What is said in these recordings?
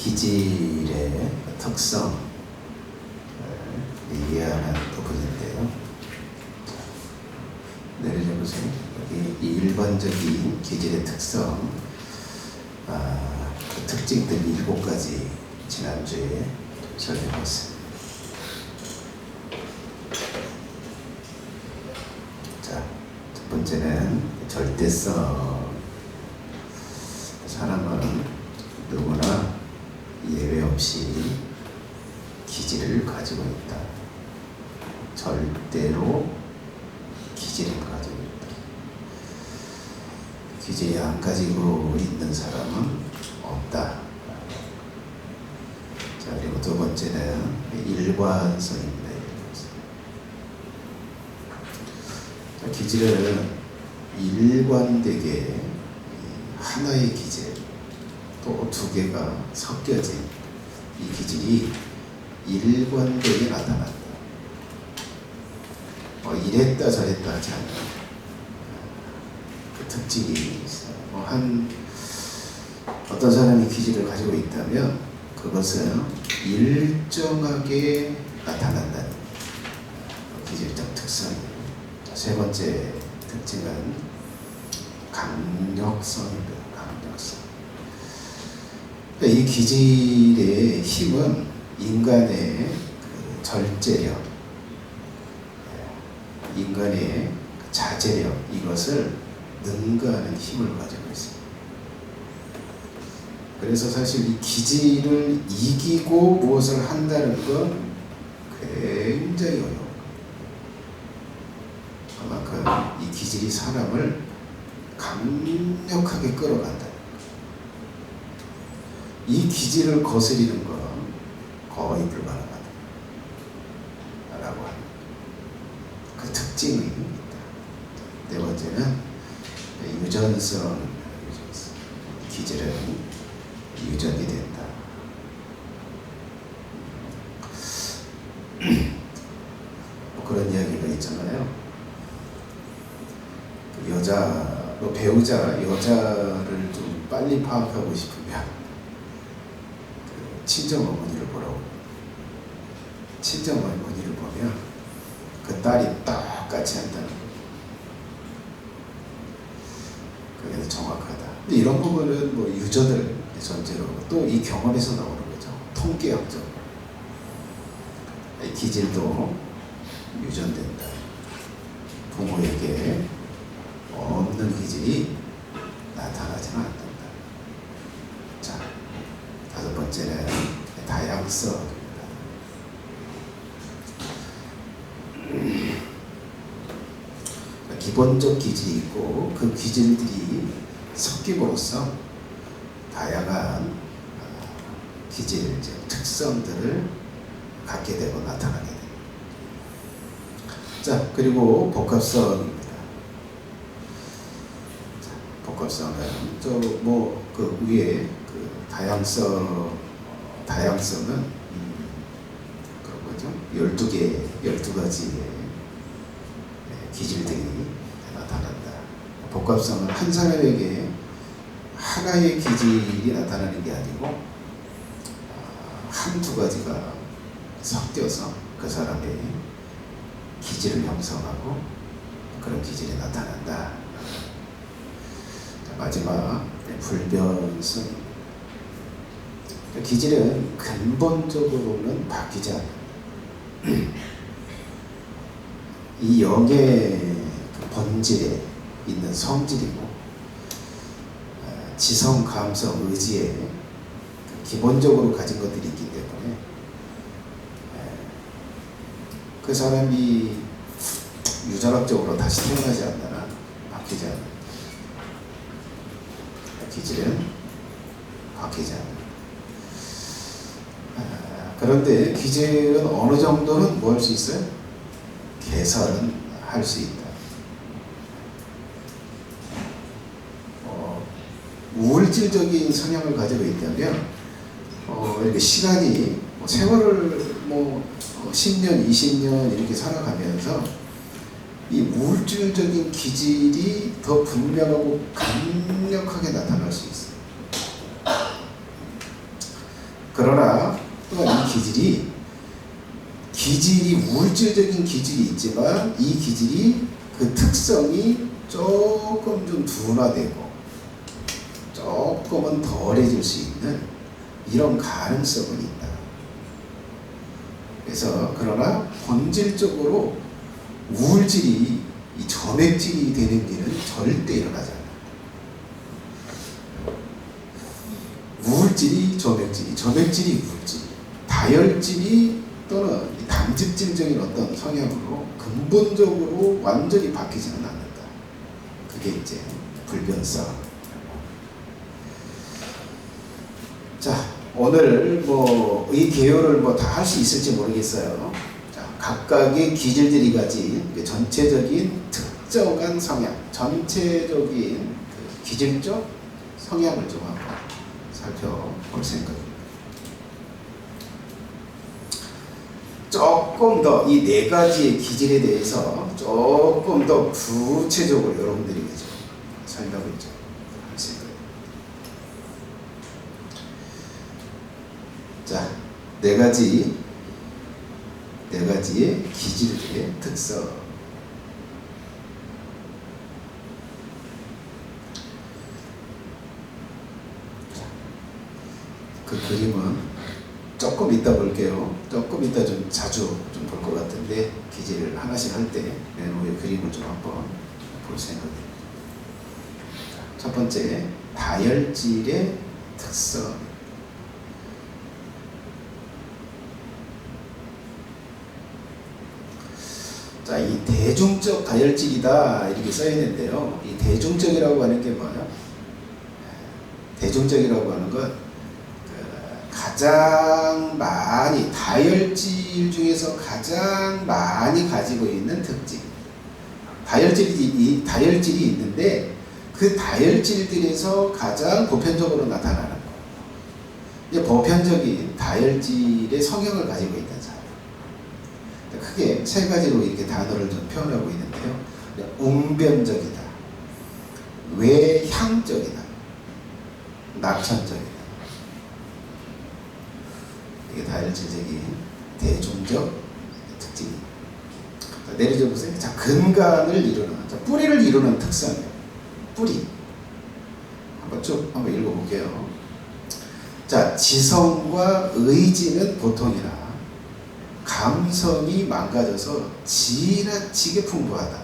기질의 특성을 이해하는 부분인데요. 내려줘보세요. 여기 이 일반적인 기질의 특성, 그 특징들 7가지 지난주에 설명했어요. 자, 첫 번째는 절대성. 사람은 누구나 예외 없이 기질을 가지고 있다. 절대로 기질을 가지고 있다. 기질이 안 가지고 있는 사람은 없다. 자, 그리고 두 번째는 일관성입니다. 자, 기질은 일관되게 하나의 기질 또 2개가 섞여진 이 기질이 일관되게 나타난다. 이랬다 저랬다 하지 않는 그 특징이 있어요. 어떤 사람이 기질을 가지고 있다면 그것은 일정하게 나타난다는 기질적 특성이에요. 세 번째 특징은 강력성입니다. 강력성. 이 기질의 힘은 인간의 그 절제력, 인간의 자제력, 이것을 능가하는 힘을 가지고 있습니다. 그래서 사실 이 기질을 이기고 무엇을 한다는 건 굉장히 어려워요. 그만큼 이 기질이 사람을 강력하게 끌어간다. 이 기질을 거스리는 건 거의 불가능하다 라고 합니다. 그 특징이 있다. 네 번째는 유전성. 기질은 유전이 된다. 그런 이야기가 있잖아요. 배우자 여자를 좀 빨리 파악하고 싶으면 친정 어머니를 보라고. 친정 어머니를 보면 그 딸이 똑같이 한다는 거예요. 그게 더 정확하다. 근데 이런 부분은 뭐 유전을 전제로 또 이 경험에서 나오는 거죠. 통계학적으로. 기질도 유전된다. 부모에게 없는 기질이 나타나지는 않는다. 자, 5번째는 다양성입니다. 기본적 기질이 있고 그 기질들이 섞임으로써 다양한 기질, 특성들을 갖게 되고 나타나게 됩니다. 자, 그리고 복합성입니다. 자, 복합성은 그 위에 그 다양성은 그런 거죠. 12가지의 기질들이 나타난다. 복합성은 한 사람에게 하나의 기질이 나타나는 게 아니고 1-2가지가 섞여서 그 사람의 기질을 형성하고 그런 기질이 나타난다. 마지막 불변성입니다. 기질은 근본적으로는 바뀌지 않는다. 이 영의 본질에 있는 성질이고 지성, 감성, 의지에 기본적으로 가진 것들이 있기 때문에 그 사람이 유전학적으로 다시 태어나지 않는 한 바뀌지 않는 기질은 바뀌지 않는. 그런데 기질은 어느 정도는 뭐 할 수 있어요? 개선은 할 수 있다. 우울질적인 성향을 가지고 있다면 이렇게 시간이 세월을 10년, 20년 이렇게 살아가면서 이 우울질적인 기질이 더 분명하고 강력하게 나타날 수 있어요. 그러나 또한 이 기질이 우울질적인 기질이 있지만 이 기질이 그 특성이 조금 좀 둔화되고 조금은 덜해질 수 있는 이런 가능성은 있다. 그래서 그러나 본질적으로 우울질이 이 점액질이 되는 일은 절대 일어나지 않아요. 우울질이 점액질이 우울질, 다혈질이 또는 담즙질적인 어떤 성향으로 근본적으로 완전히 바뀌지는 않는다. 그게 이제 불변성. 자, 오늘 뭐 이 개요를 뭐 다 할 수 있을지 모르겠어요. 자, 각각의 기질들이 가진 전체적인 특정한 성향, 전체적인 그 기질적 성향을 좀 한번 살펴볼 생각입니다. 조금 더 이 네 가지의 기질에 대해서 조금 더 구체적으로 여러분들이 설명을 좀 할 생각입니다. 자, 네 가지의 기질들의 특성. 그 그림은 조금 이따 볼게요. 조금 이따 좀 자주 좀 볼 것 같은데 기질을 하나씩 할 때 맨 위에 그림을 좀 한번 볼 생각입니다. 첫 번째, 다혈질의 특성. 자, 이 대중적 다혈질이다 이렇게 써 있는데요. 이 대중적이라고 하는 게 뭐예요? 대중적이라고 하는 건 가장 많이 다혈질 중에서 가장 많이 가지고 있는 특징. 다혈질이 있는데 그 다혈질들에서 가장 보편적으로 나타나는 거. 이제 보편적인 다혈질의 성향을 가지고 있는 사람. 크게 세 가지로 이렇게 단어를 좀 표현하고 있는데요. 웅변적이다, 외향적이다, 낙천적이다. 이게 다혈질적인 대중적 특징입니다. 내려줘 보세요. 자, 근간을 이루는, 자, 뿌리를 이루는 특성이에요. 뿌리. 한번 읽어볼게요. 자, 지성과 의지는 보통이라 감성이 망가져서 지나치게 풍부하다.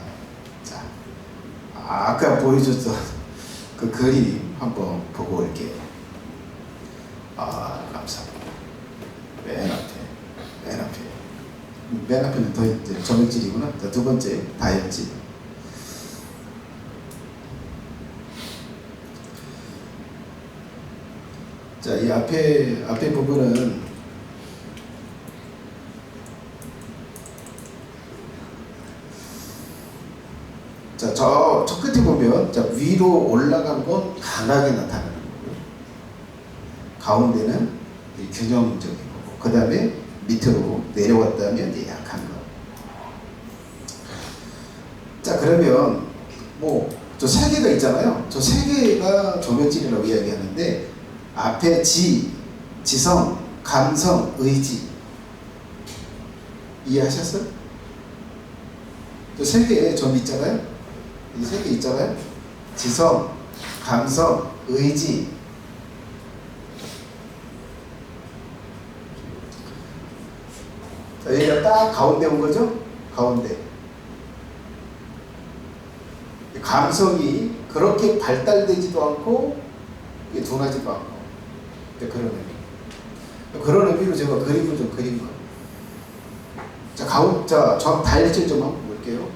자, 아까 보여줬던 그 그림 한번 보고 올게요. 아, 감사합니다. 맨 앞에는 더 이제 점액질이구나. 자, 두 번째 다혈질. 자, 이 앞에 부분은 자, 저 끝에 보면 자, 위로 올라간 건 강하게 나타나는 거고요. 가운데는 균형적인 거고, 그 다음에 밑으로 내려왔다면 이제 약한 거. 자, 그러면 뭐 저 세 개가 있잖아요. 저 세 개가 점액질이라고 이야기하는데 앞에 지성, 감성, 의지. 이해하셨어요? 저 세 개의 점 있잖아요. 이 세 개 있잖아요. 지성, 감성, 의지. 자, 여기가 딱 가운데 온 거죠? 가운데. 감성이 그렇게 발달되지도 않고 둔하지도 않고 그런 의미. 그런 의미로 제가 그림을 좀 그린 거예요. 자, 저 다혈질 좀 한번 볼게요.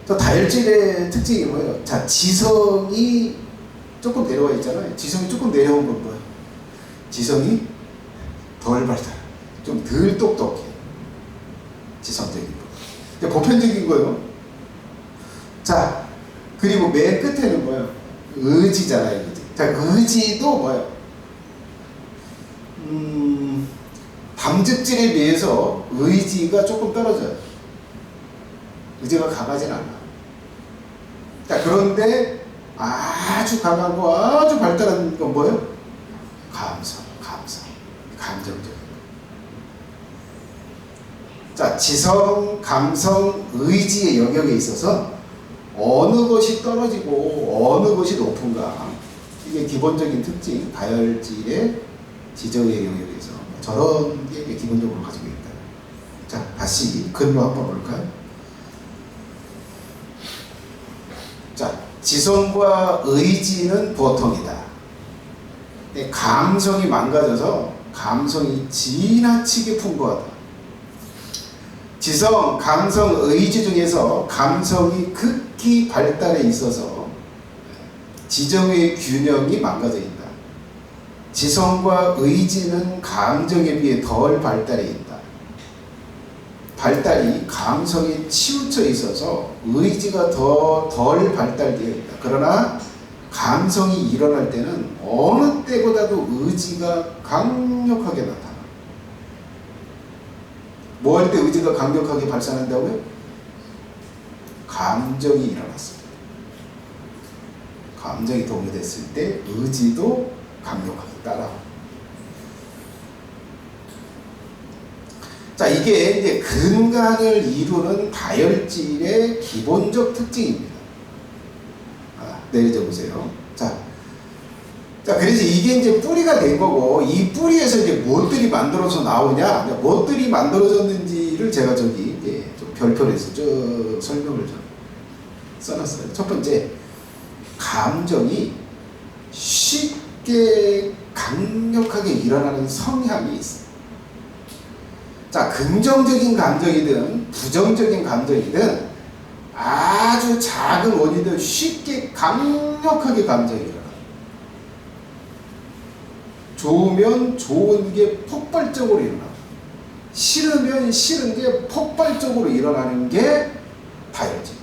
저 다혈질의 특징이 뭐예요? 자, 지성이 조금 내려와 있잖아요. 지성이 조금 내려온 건 뭐예요? 지성이 덜 발달, 좀 덜 똑똑해. 지성적인 거. 근데 보편적인 거예요. 자, 그리고 맨 끝에는 뭐예요? 의지잖아요. 의지. 자, 의지도 뭐예요? 담즙질에 비해서 의지가 조금 떨어져요. 의지가 강하진 않아. 자, 그런데 아주 강하고 아주 발달한 건 뭐예요? 감성. 감정적. 자, 지성, 감성, 의지의 영역에 있어서 어느 것이 떨어지고 어느 것이 높은가, 이게 기본적인 특징, 다혈질의 지정의 영역에서 저런 게 기본적으로 가지고 있다. 자, 다시 글로 한번 볼까요? 자, 지성과 의지는 보통이다. 근데 감성이 망가져서 감성이 지나치게 풍부하다. 지성, 감성, 의지 중에서 감성이 극히 발달해 있어서 지정의 균형이 망가져 있다. 지성과 의지는 감정에 비해 덜 발달해 있다. 발달이 감성에 치우쳐 있어서 의지가 덜 발달되어 있다. 그러나 감성이 일어날 때는 어느 때보다도 의지가 강력하게 나타나. 뭐 할 때 의지가 강력하게 발산한다고요? 감정이 일어났습니다. 감정이 동요됐을 때 의지도 강력하게 따라와. 자, 이게 이제 근간을 이루는 다혈질의 기본적 특징입니다. 내려져 보세요. 자, 그래서 이게 이제 뿌리가 된 거고, 이 뿌리에서 이제 무엇들이 만들어서 나오냐, 무엇들이 만들어졌는지를 제가 저기 좀 별표를 해서 쭉 설명을 좀 써놨어요. 첫 번째, 감정이 쉽게 강력하게 일어나는 성향이 있어요. 자, 긍정적인 감정이든 부정적인 감정이든 아주 작은 원인이든 쉽게 강력하게 감정이 일어나요. 좋으면 좋은 게 폭발적으로 일어나고, 싫으면 싫은 게 폭발적으로 일어나는 게 다혈질.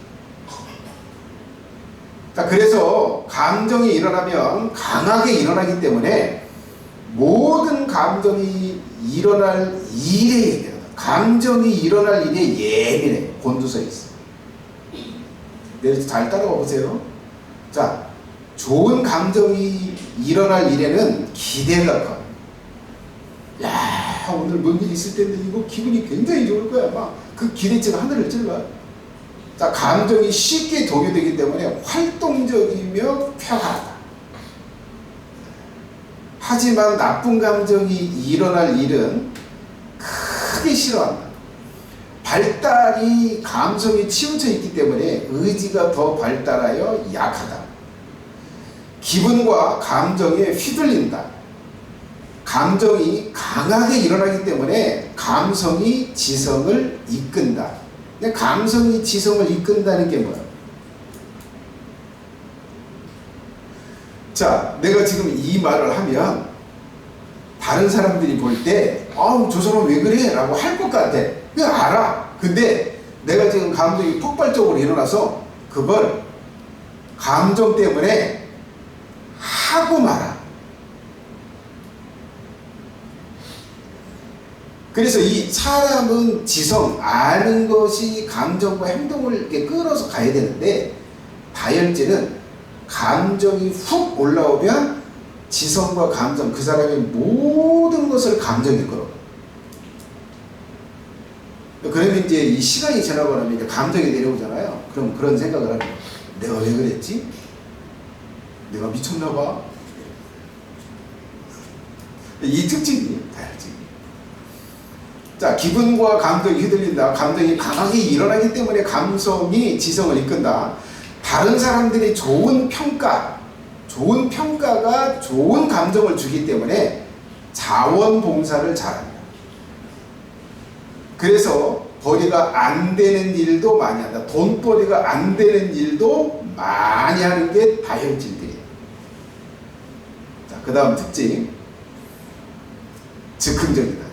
자, 그래서 감정이 일어나면 강하게 일어나기 때문에 모든 감정이 일어날 일에 예민하다. 감정이 일어날 일에 예민해. 곤두서 있어. 네, 잘 따라와 보세요. 자, 좋은 감정이 일어날 일에는 기대가 커. 야, 오늘 뭔 일 있을 텐데 이거 기분이 굉장히 좋을 거야. 막 그 기대치가 하늘을 찔러요. 자, 감정이 쉽게 동요되기 때문에 활동적이며 평화하다. 하지만 나쁜 감정이 일어날 일은 크게 싫어한다. 발달이 감성에 치우쳐 있기 때문에 의지가 더 발달하여 약하다. 기분과 감정에 휘둘린다. 감정이 강하게 일어나기 때문에 감성이 지성을 이끈다. 근데 감성이 지성을 이끈다는 게 뭐야? 자, 내가 지금 이 말을 하면 다른 사람들이 볼 때 저 사람 왜 그래? 라고 할 것 같아. 그냥 알아. 근데 내가 지금 감정이 폭발적으로 일어나서 그걸 감정 때문에 하고 말아. 그래서 이 사람은 지성, 아는 것이 감정과 행동을 이렇게 끌어서 가야 되는데, 다혈질은 감정이 훅 올라오면 지성과 감정, 그 사람의 모든 것을 감정이 끌어. 그러면 이제 이 시간이 지나고 나면 이제 감정이 내려오잖아요. 그럼 그런 생각을 하면, 내가 왜 그랬지? 내가 미쳤나 봐. 이 특징이 다혈질. 자, 기분과 감정이 휘둘린다. 감정이 강하게 일어나기 때문에 감성이 지성을 이끈다. 다른 사람들이 좋은 평가가 좋은 감정을 주기 때문에 자원봉사를 잘한다. 그래서 벌이가 안 되는 일도 많이 한다. 돈벌이가 안 되는 일도 많이 하는 게 다혈질들이에요. 자, 그 다음 특징. 즉흥적이다.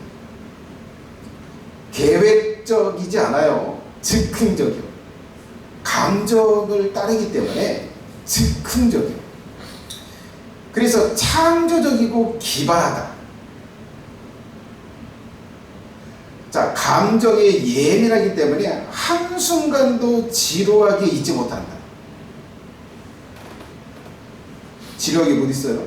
계획적이지 않아요. 즉흥적이요. 감정을 따르기 때문에 즉흥적이요. 그래서 창조적이고 기발하다. 자, 감정에 예민하기 때문에 한순간도 지루하게 있지 못한다. 지루하게 못 있어요.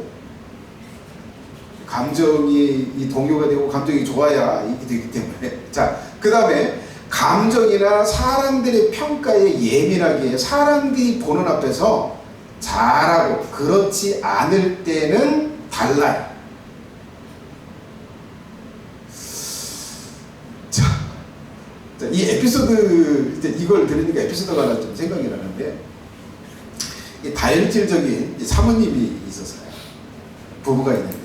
감정이 이 동요가 되고 감정이 좋아야 이게 되기 때문에. 자, 그 다음에 감정이나 사람들의 평가에 예민하게 사람들이 보는 앞에서 잘하고 그렇지 않을 때는 달라요. 자, 이 에피소드, 이제 이걸 들으니까 에피소드가 하나 좀 생각이 나는데, 이 다혈질적인 사모님이 있었어요. 부부가 있는데,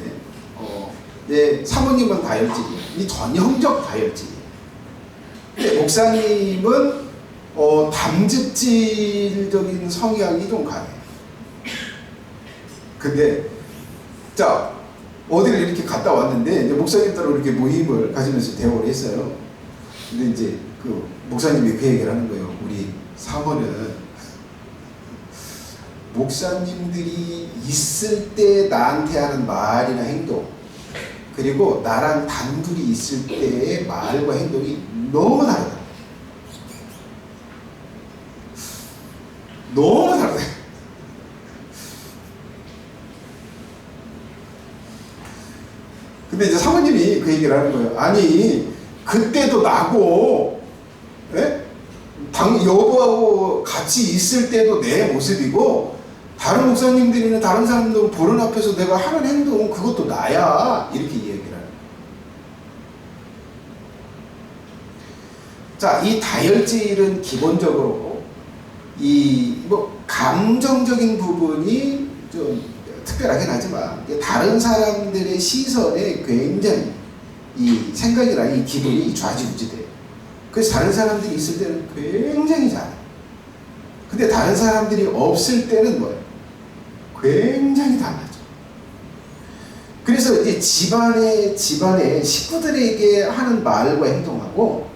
사모님은 다혈질이에요. 이 전형적 다혈질이에요. 근데 목사님은 담즙질적인 성향이 좀 강해요. 근데 자, 어디를 이렇게 갔다 왔는데 이제 목사님 따로 이렇게 모임을 가지면서 대화를 했어요. 근데 이제 그 목사님이 그 얘기를 하는 거예요. 우리 사모는 목사님들이 있을 때 나한테 하는 말이나 행동, 그리고 나랑 단둘이 있을 때의 말과 행동이 너무 다르다. 너무 다르다. 근데 이제 사모님이 그 얘기를 하는 거예요. 아니, 그때도 나고, 여보하고 같이 있을 때도 내 모습이고, 다른 목사님들이나 다른 사람들 보는 앞에서 내가 하는 행동은 그것도 나야. 이렇게 얘기를 하는 거예요. 자, 이 다혈질은 기본적으로 감정적인 부분이 좀 특별하긴 하지만 다른 사람들의 시선에 굉장히 이 생각이나 이 기분이 좌지우지돼요. 그래서 다른 사람들이 있을 때는 굉장히 잘해요. 근데 다른 사람들이 없을 때는 뭐예요? 굉장히 달라져. 그래서 이제 집안의 식구들에게 하는 말과 행동하고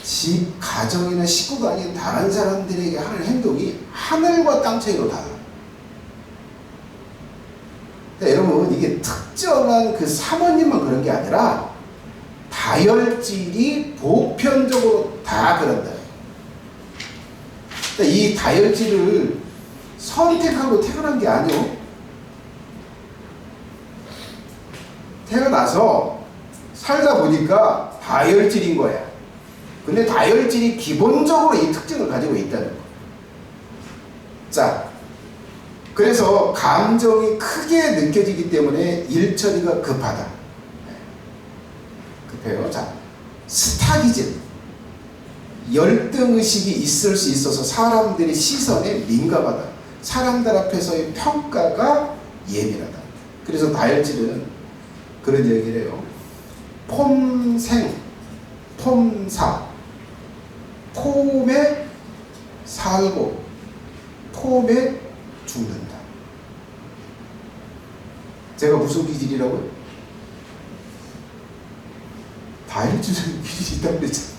집, 가정이나 식구가 아닌 다른 사람들에게 하는 행동이 하늘과 땅 차이로 달라요. 여러분, 이게 특정한 그 사모님만 그런 게 아니라 다혈질이 보편적으로 다 그런다. 이 다혈질을 선택하고 태어난 게 아니요. 태어나서 살다 보니까 다혈질인 거야. 근데 다혈질이 기본적으로 이 특징을 가지고 있다는 거. 자, 그래서 감정이 크게 느껴지기 때문에 일 처리가 급하다. 급해요. 자, 스타기즘. 열등의식이 있을 수 있어서 사람들의 시선에 민감하다. 사람들 앞에서의 평가가 예민하다. 그래서 다혈질은 그런 얘기를 해요. 폼생, 폼사. 폼에 살고 폼에 죽는다. 제가 무슨 기질이라고요? 다혈질적인 기질이 있다고 그랬잖아요.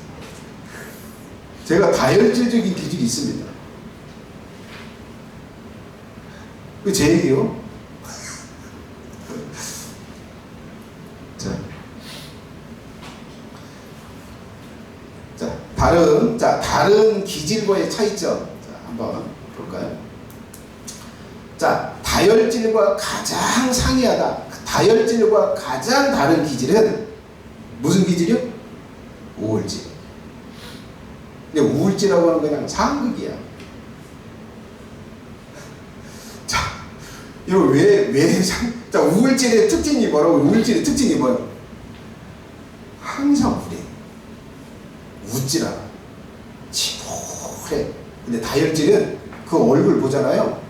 제가 다혈질적인 기질이 있습니다. 그 제 얘기요? 다른 기질과의 차이점. 자, 한번 볼까요? 자, 다혈질과 가장 상이하다. 다혈질과 가장 다른 기질은 무슨 기질이요? 우울질. 근데 우울질이라고 하는 건 그냥 상극이야. 자, 이거 자, 우울질의 특징이 뭐라고? 우울질의 특징이 뭐예요? 항상 우울해. 웃질 않아. 치부해. 근데 다혈질은 그 얼굴 보잖아요.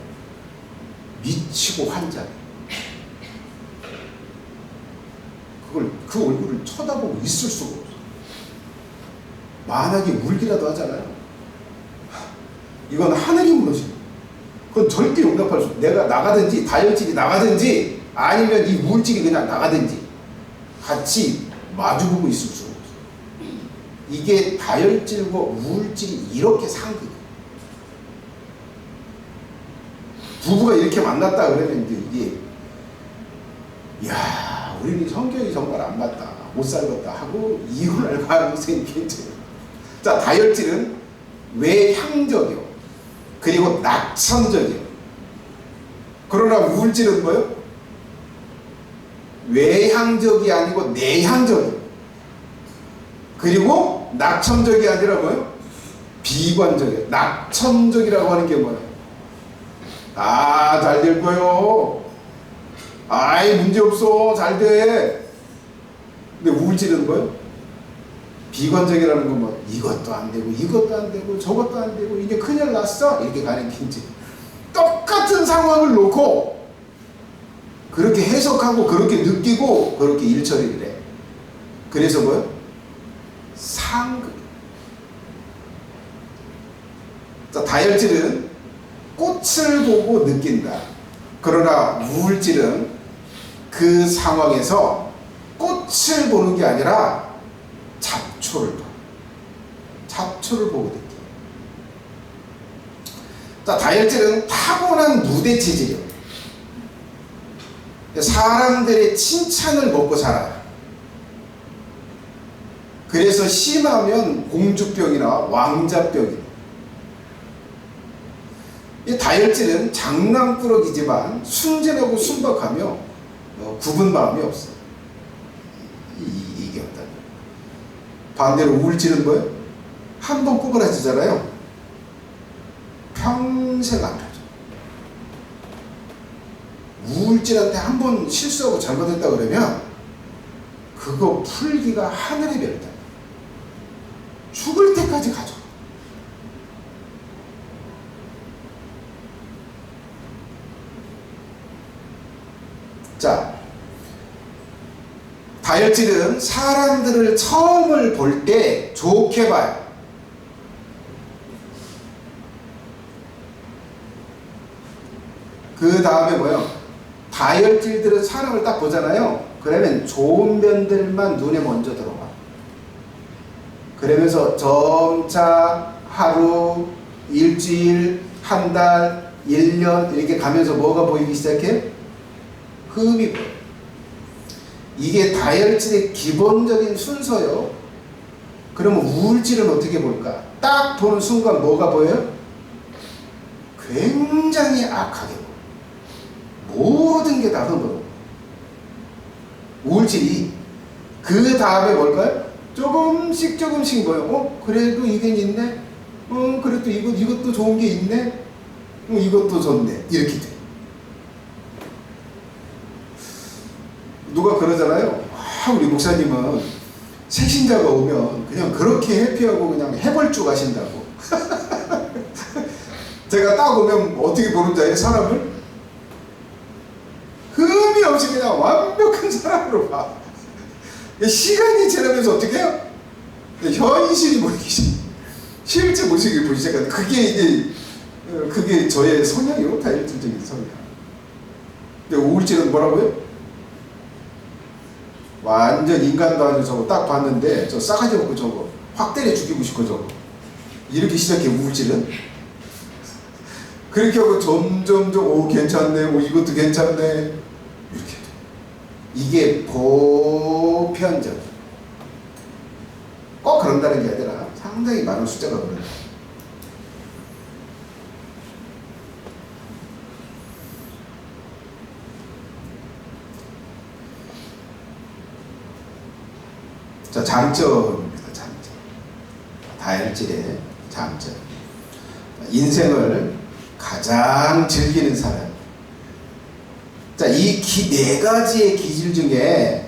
미치고 환장해. 그 얼굴을 쳐다보고 있을 수가 없어. 만약에 울기라도 하잖아요. 이건 하늘이 무너져. 그건 절대 용납할 수 없어. 내가 나가든지 다혈질이 나가든지 아니면 이 우울질이 그냥 나가든지 같이 마주보고 있을 수가 없어. 이게 다혈질과 우울질이 이렇게 상극이에요. 부부가 이렇게 만났다 그러면 이게 야, 우리는 성격이 정말 안 맞다, 못 살겠다 하고 이혼할 가능성이 굉장해요. 자, 다혈질은 외향적이요. 그리고 낙천적이요. 그러나 우울질은 뭐요? 외향적이 아니고 내향적이에요. 그리고 낙천적이 아니라 뭐예요? 비관적이에요. 낙천적이라고 하는 게 뭐예요? 아, 잘 될 거요. 아이, 문제없어. 잘 돼. 근데 우울증은 뭐예요? 비관적이라는 건 뭐, 이것도 안 되고, 이것도 안 되고, 저것도 안 되고, 이제 큰일 났어. 이렇게 가는 긴지. 똑같은 상황을 놓고, 그렇게 해석하고, 그렇게 느끼고, 그렇게 일처리를 해. 그래서 뭐예요? 상급. 자, 다혈질은 꽃을 보고 느낀다. 그러나 우울질은 그 상황에서 꽃을 보는 게 아니라 잡초를 봐. 잡초를 보고 느껴. 자, 다혈질은 타고난 무대 체질이에요. 사람들의 칭찬을 먹고 살아요. 그래서 심하면 공주병이나 왕자병이에요. 이 다혈질은 장난꾸러기지만 순진하고 순박하며 굽은 마음이 없어요. 이게 없다. 반대로 우울질은 뭐예요? 한 번 꼬부라지잖아요. 평생 안 펴져. 우울질한테 한 번 실수하고 잘못했다 그러면 그거 풀기가 하늘의 별이다. 죽을 때까지 가져. 자, 다혈질은 사람들을 처음을 볼 때 좋게 봐요. 그 다음에 뭐예요? 다혈질들은 사람을 딱 보잖아요. 그러면 좋은 면들만 눈에 먼저 들어와. 그러면서 점차 하루, 일주일, 한 달, 1년 이렇게 가면서 뭐가 보이기 시작해요? 흠이 보여요. 이게 다혈질의 기본적인 순서요. 그러면 우울질은 어떻게 볼까? 딱 보는 순간 뭐가 보여요? 굉장히 악하게 보여요. 모든 게 다 흠으로. 우울질이 그 다음에 뭘까요? 조금씩 보여. 그래도 이게 있네. 그래도 이것도 좋은 게 있네. 이것도 좋네. 이렇게 돼. 누가 그러잖아요. 우리 목사님은 새신자가 오면 그냥 그렇게 해피하고 그냥 해벌쭉 하신다고. 제가 딱 오면 어떻게 보는 자예요? 사람을? 흠이 없이 그냥 완벽한 사람으로 봐. 시간이 지나면서 어떻게 해요? 현실이 보이기 시작. 실제 모습이 보이기 시작하는. 그게 저의 성향이요. 다혈질적인 성향. 근데 우울증은 뭐라고요? 완전 인간도 아니고 저거 딱 봤는데 저 싸가지 없고 저거 확 때려 죽이고 싶고 저거 이렇게 시작해. 우울질은 그렇게 하고 점점 괜찮네, 이것도 괜찮네 이렇게. 이게 보편적. 꼭 그런다는 게 아니라 상당히 많은 숫자가 그런다. 자, 장점입니다. 장점. 다혈질의 장점. 인생을 가장 즐기는 사람. 자, 이 네 가지의 기질 중에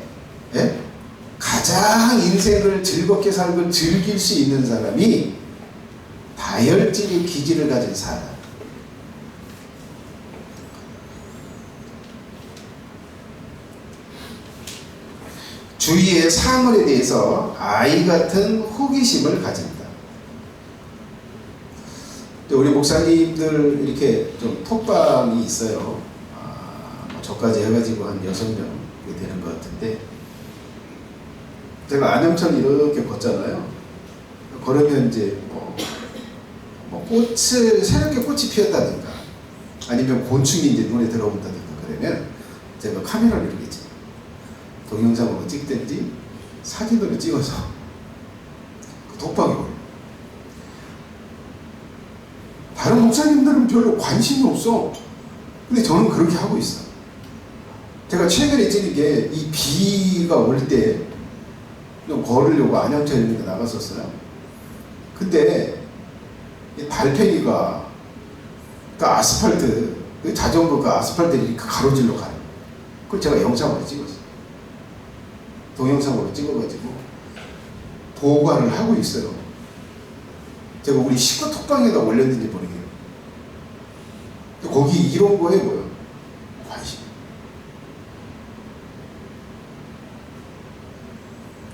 가장 인생을 즐겁게 살고 즐길 수 있는 사람이 다혈질의 기질을 가진 사람. 주위의 사물에 대해서 아이 같은 호기심을 가진다. 우리 목사님들 이렇게 좀 톡방이 있어요. 저까지 해가지고 한 6명 되는 것 같은데, 제가 안영천 이렇게 걷잖아요. 걸으면 이제 새롭게 꽃이 피었다든가, 아니면 곤충이 이제 눈에 들어온다든가 그러면 제가 카메라를 이렇게 찍어요. 동영상으로 찍든지 사진으로 찍어서 그 톡방에 올려요. 다른 목사님들은 별로 관심이 없어. 근데 저는 그렇게 하고 있어요. 제가 최근에 찍은 게 이 비가 올 때 좀 걸으려고 안양철에 이렇게 나갔었어요. 근데 이 달팽이가 그 아스팔트, 그 자전거 그 아스팔트를 이렇게 가로질러 가요. 그걸 제가 영상으로 찍었어요. 동영상으로 찍어가지고 보관을 하고 있어요. 제가 우리 식구 톡방에다 올렸는지 모르겠어요. 거기 이런 거에 뭐예요? 관심.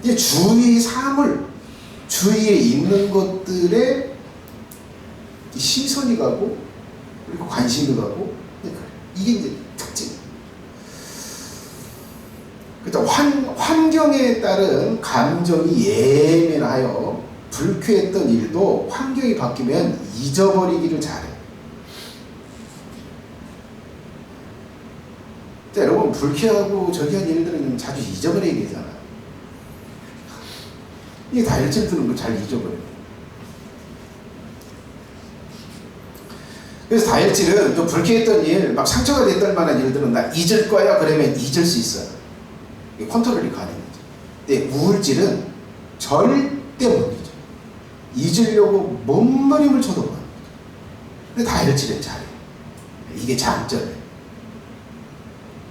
이제 주위 사물, 주위에 있는 것들에 시선이 가고, 그리고 관심이 가고, 이게 이제 특징. 그러니까 환경에 따른 감정이 예민하여 불쾌했던 일도 환경이 바뀌면 잊어버리기를 잘해. 자, 여러분, 불쾌하고 저기한 일들은 자주 잊어버리게 되잖아요. 이게 다혈질 드는 걸 잘 잊어버려요. 그래서 다혈질은 좀 불쾌했던 일, 막 상처가 됐던 만한 일들은 나 잊을 거야 그러면 잊을 수 있어요. 이게 컨트롤이 가능하죠. 근데 우울질은 절대 못 잊어. 잊으려고 몸부림을 쳐도 못 잊어. 근데 다혈질은 잘해. 이게 장점이에요.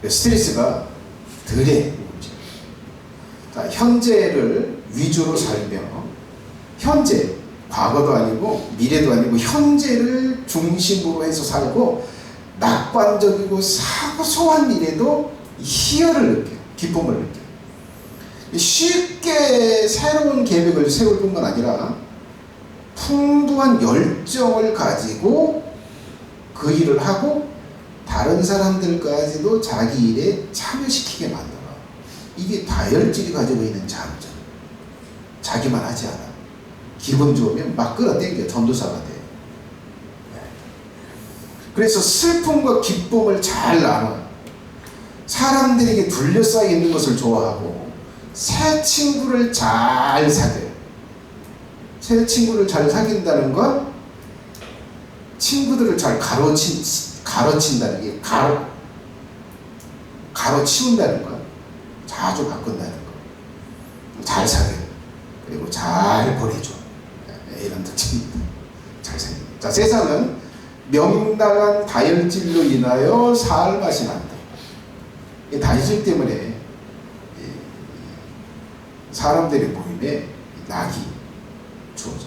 스트레스가 덜해. 자, 현재를 위주로 살며, 현재, 과거도 아니고 미래도 아니고 현재를 중심으로 해서 살고, 낙관적이고 사소한 일에도 희열을 느껴요. 기쁨을 느껴요. 쉽게 새로운 계획을 세울 뿐만 아니라 풍부한 열정을 가지고 그 일을 하고 다른 사람들까지도 자기 일에 참여시키게 만들어. 이게 다혈질이 가지고 있는 장점. 자기만 하지 않아. 기분 좋으면 막 끌어당겨 전도사가 돼. 그래서 슬픔과 기쁨을 잘 나눠. 사람들에게 둘러싸여 있는 것을 좋아하고 새 친구를 잘 사귀어요. 새 친구를 잘 사귄다는 건 친구들을 잘 가로친다는 게 가로치운다는 거, 자주 바꾼다는 거, 잘 사귀어, 그리고 잘 보내줘. 이런 특징입니다. 잘 사귀어. 자, 세상은 명당한 다혈질로 인하여 살맛이 난다. 이 다혈질 때문에 사람들의 모임에 낙이 주어져.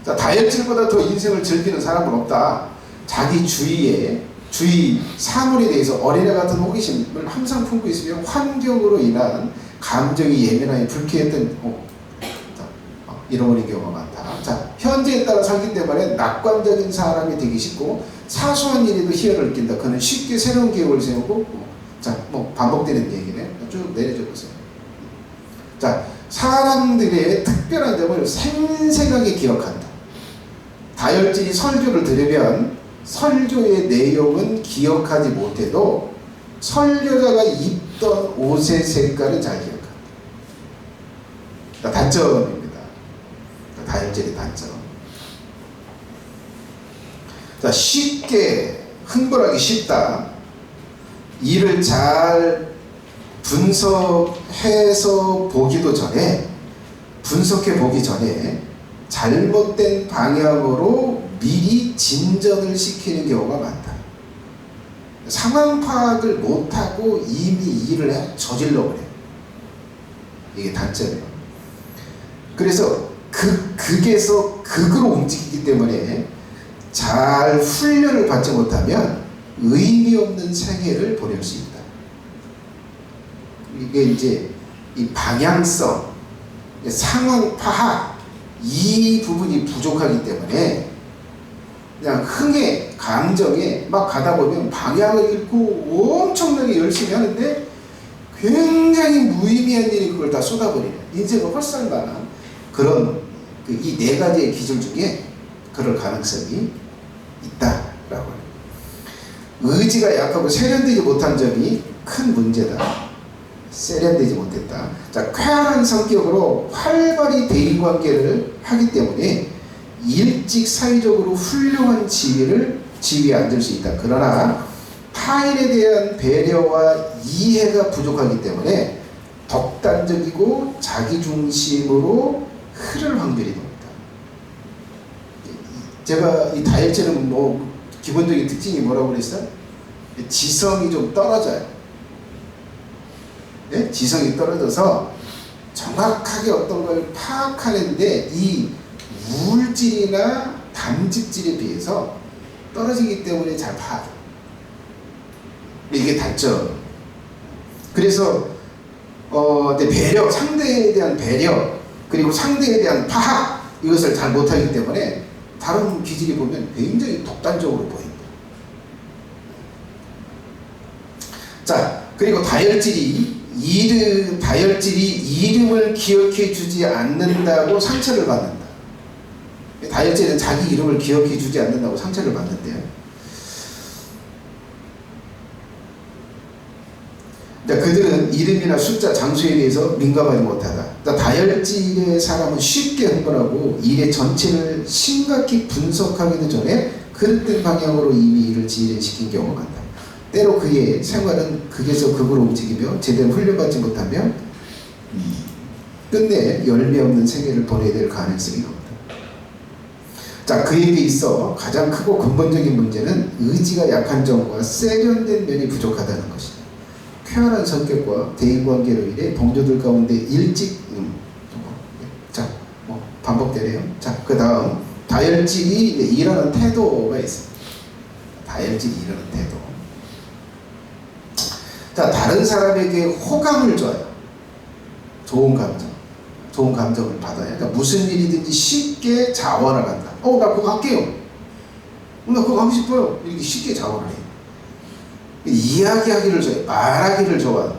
자, 다혈질보다 더 인생을 즐기는 사람은 없다. 자기 주위 사물에 대해서 어린애 같은 호기심을 항상 품고 있으면 환경으로 인한 감정이 예민하게 불쾌했던 잃어버린 경우가 많다. 자, 현재에 따라 살기 때문에 낙관적인 사람이 되기 쉽고 사소한 일에도 희열을 느낀다. 그는 쉽게 새로운 계획을 세우고, 자, 반복되는 얘기네. 쭉 내려줘 보세요. 자, 사람들의 특별한 점을 생생하게 기억한다. 다혈질이 설교를 들으면 설교의 내용은 기억하지 못해도 설교자가 입던 옷의 색깔은 잘 기억한다. 단점입니다. 다혈질의 단점. 자, 쉽게 흥분하기 쉽다. 일을 잘 분석해 보기 전에 잘못된 방향으로 미리 진전을 시키는 경우가 많다. 상황 파악을 못하고 이미 일을 저질러 버려요. 이게 단점이에요. 그래서 극에서 극으로 움직이기 때문에 잘 훈련을 받지 못하면 의미 없는 생애를 보낼 수 있다. 이게 이제 이 방향성, 상황 파악, 이 부분이 부족하기 때문에 그냥 흥에, 감정에 막 가다 보면 방향을 잃고 엄청나게 열심히 하는데 굉장히 무의미한 일이 그걸 다 쏟아버리는, 인생을 헛살만한 그런 이 네 가지의 기준 중에 그럴 가능성이 있다라고 해요. 의지가 약하고 세련되지 못한 점이 큰 문제다. 세련되지 못했다. 자, 쾌활한 성격으로 활발히 대인관계를 하기 때문에 일찍 사회적으로 훌륭한 지위에 앉을 수 있다. 그러나 타인에 대한 배려와 이해가 부족하기 때문에 독단적이고 자기중심으로 흐를 확률이 높다. 제가 이 다혈질은 뭐 기본적인 특징이 뭐라고 그랬어요? 지성이 좀 떨어져요. 네? 지성이 떨어져서 정확하게 어떤 걸 파악하는데 이 물질이나 담즙질에 비해서 떨어지기 때문에 잘 파악해요. 이게 단점. 그래서 배려, 상대에 대한 배려, 그리고 상대에 대한 파악, 이것을 잘 못하기 때문에 다른 기질이 보면 굉장히 독단적으로 보입니다. 자, 그리고 다혈질이 이름을 기억해 주지 않는다고 상처를 받는다. 다혈질은 자기 이름을 기억해 주지 않는다고 상처를 받는데요. 그들은 이름이나 숫자, 장소에 대해서 민감하지 못하다. 다혈질의 사람은 쉽게 흥분하고 일의 전체를 심각히 분석하기도 전에 그릇된 방향으로 이미 일을 진행시킨 경우가 많다. 때로 그의 생활은 극에서 극으로 움직이며 제대로 훈련받지 못하면 끝내 열매 없는 생애를 보내야 될 가능성이 높다. 자, 그에게 있어 가장 크고 근본적인 문제는 의지가 약한 점과 세련된 면이 부족하다는 것이다. 쾌활한 성격과 대인관계로 인해 동료들 가운데 일찍 자, 반복되네요. 자, 그 다음 다혈질이 일하는 태도가 있습니다. 다혈질이 일하는 태도. 자, 다른 사람에게 호감을 줘요. 좋은 감정을 받아요. 그러니까 무슨 일이든지 쉽게 자원을 한다. 나 그거 할게요. 나 그거 하고 싶어요. 이렇게 쉽게 자원을 해요. 이야기하기를 좋아해. 말하기를 좋아한다.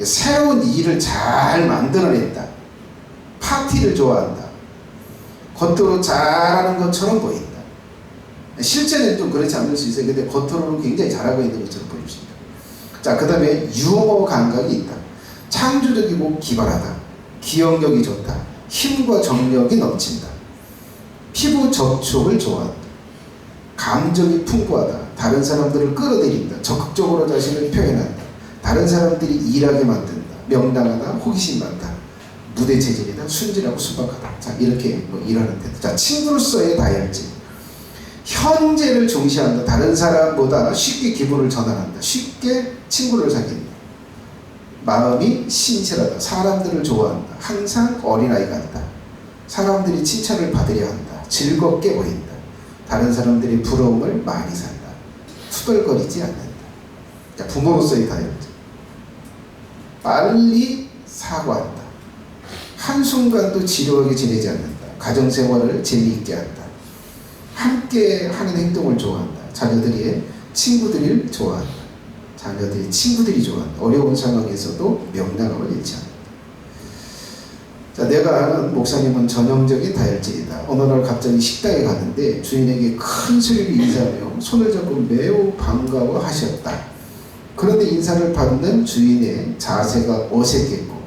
새로운 일을 잘 만들어낸다. 파티를 좋아한다. 겉으로 잘하는 것처럼 보인다. 실제는 좀 그렇지 않을 수 있어요. 근데 겉으로는 굉장히 잘하고 있는 것처럼 보입니다. 자, 그 다음에 유머 감각이 있다. 창조적이고 기발하다. 기억력이 좋다. 힘과 정력이 넘친다. 피부 접촉을 좋아한다. 감정이 풍부하다. 다른 사람들을 끌어들인다. 적극적으로 자신을 표현한다. 다른 사람들이 일하게 만든다. 명랑하다. 호기심 많다. 무대 체질이다. 순진하고 순박하다. 자, 이렇게 일하는 태도. 자, 친구로서의 다혈질. 현재를 중시한다. 다른 사람보다 쉽게 기분을 전환한다. 쉽게 친구를 사귄다. 마음이 신실하다. 사람들을 좋아한다. 항상 어린아이 같다. 사람들이 칭찬을 받으려 한다. 즐겁게 보인다. 다른 사람들의 부러움을 많이 산다. 투덜거리지 않는다. 자, 부모로서의 다혈질. 빨리 사과한다. 한순간도 지루하게 지내지 않는다. 가정생활을 재미있게 한다. 함께 하는 행동을 좋아한다. 자녀들이 좋아한다. 자녀들이 친구들이 좋아한다. 어려운 상황에서도 명랑함을 잃지 않는다. 자, 내가 아는 목사님은 전형적인 다혈질이다. 어느 날 갑자기 식당에 갔는데 주인에게 큰 소리로 인사하며 손을 잡고 매우 반가워하셨다. 그런데 인사를 받는 주인의 자세가 어색했고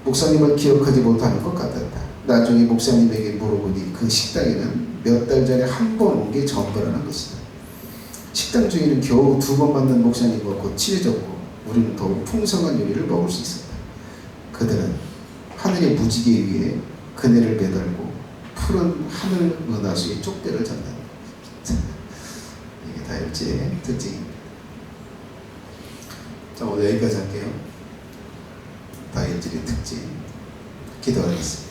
목사님을 기억하지 못하는 것 같았다. 나중에 목사님에게 물어보니 그 식당에는 몇 달 전에 한 번 온 게 전부라는 것이다. 식당 주인은 겨우 2번 만난 목사님과 곧 친해졌고 우리는 더욱 풍성한 요리를 먹을 수 있었다. 그들은 하늘의 무지개 위에 그네를 매달고 푸른 하늘 은하수의 쪽대를 잡는다. 이게 다혈질의 특징입니다. 자, 오늘 여기까지 할게요. 다혈질의 특징. 기도하겠습니다.